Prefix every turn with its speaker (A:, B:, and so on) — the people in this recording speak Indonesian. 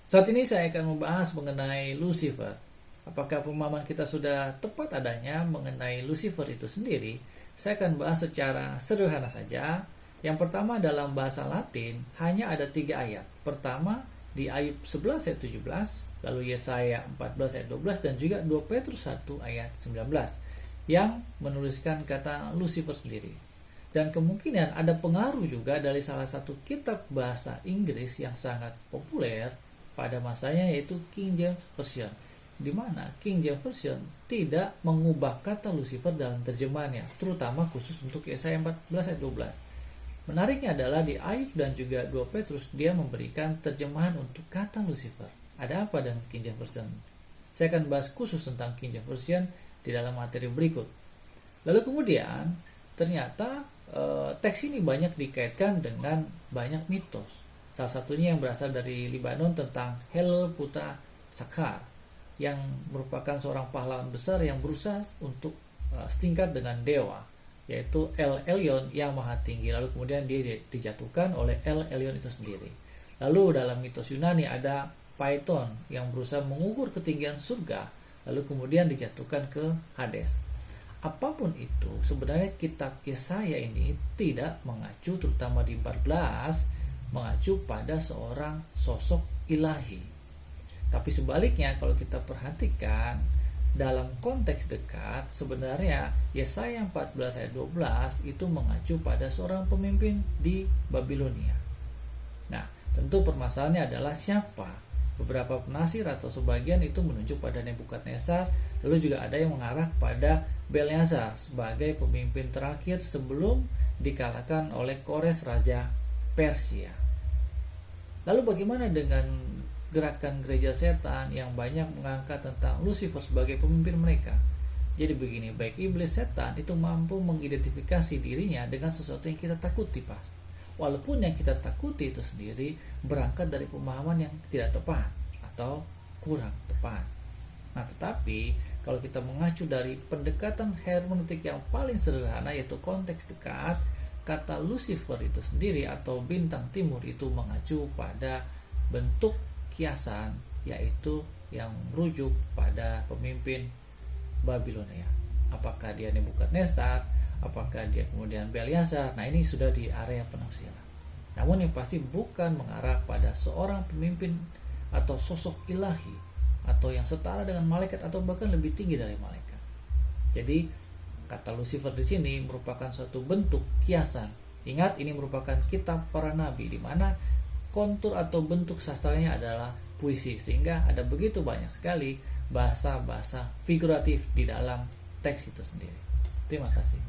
A: Saat ini saya akan membahas mengenai Lucifer. Apakah pemahaman kita sudah tepat adanya mengenai Lucifer itu sendiri? Saya akan bahas secara sederhana saja. Yang pertama, dalam bahasa Latin hanya ada 3 ayat. Pertama di Ayub 11 ayat 17, lalu Yesaya 14 ayat 12, dan juga 2 Petrus 1 ayat 19 yang menuliskan kata Lucifer sendiri. Dan kemungkinan ada pengaruh juga dari salah satu kitab bahasa Inggris yang sangat populer pada masanya, yaitu King James Version, di mana King James Version tidak mengubah kata Lucifer dalam terjemahannya, terutama khusus untuk Yesaya 14 ayat 12. Menariknya adalah di Ayub dan juga 2 Petrus dia memberikan terjemahan untuk kata Lucifer. Ada apa dengan King James Version? Saya akan bahas khusus tentang King James Version di dalam materi berikut. Lalu kemudian ternyata teks ini banyak dikaitkan dengan banyak mitos. Salah satunya yang berasal dari Libanon tentang Hel putra Sakhar, yang merupakan seorang pahlawan besar yang berusaha untuk setingkat dengan dewa, yaitu El Elyon yang maha tinggi. Lalu kemudian dia dijatuhkan oleh El Elyon itu sendiri. Lalu dalam mitos Yunani ada Python yang berusaha mengukur ketinggian surga, lalu kemudian dijatuhkan ke Hades. Apapun itu, sebenarnya kitab Yesaya ini tidak mengacu, terutama di 14, mengacu pada seorang sosok ilahi. Tapi sebaliknya, kalau kita perhatikan dalam konteks dekat, sebenarnya Yesaya 14 ayat 12 itu mengacu pada seorang pemimpin di Babilonia. Nah, tentu permasalahannya adalah siapa? Beberapa penafsir atau sebagian itu menunjuk pada Nebukadnezar, lalu juga ada yang mengarah pada Belsyazar sebagai pemimpin terakhir sebelum dikalahkan oleh Kores raja Persia. Lalu bagaimana dengan gerakan gereja setan yang banyak mengangkat tentang Lucifer sebagai pemimpin mereka? Jadi begini, baik iblis setan itu mampu mengidentifikasi dirinya dengan sesuatu yang kita takuti, Pak. Walaupun yang kita takuti itu sendiri berangkat dari pemahaman yang tidak tepat atau kurang tepat. Nah, tetapi kalau kita mengacu dari pendekatan hermeneutik yang paling sederhana, yaitu konteks dekat, kata Lucifer itu sendiri atau bintang timur itu mengacu pada bentuk kiasan, yaitu yang merujuk pada pemimpin Babilonia. Apakah dia Nebukadnezar, apakah dia kemudian Belsyazar? Nah, ini sudah di area penafsiran. Namun yang pasti bukan mengarah pada seorang pemimpin atau sosok ilahi atau yang setara dengan malaikat atau bahkan lebih tinggi dari malaikat. Jadi kata Lucifer di sini merupakan suatu bentuk kiasan. Ingat, ini merupakan kitab para nabi di mana kontur atau bentuk sastranya adalah puisi, sehingga ada begitu banyak sekali bahasa-bahasa figuratif di dalam teks itu sendiri. Terima kasih.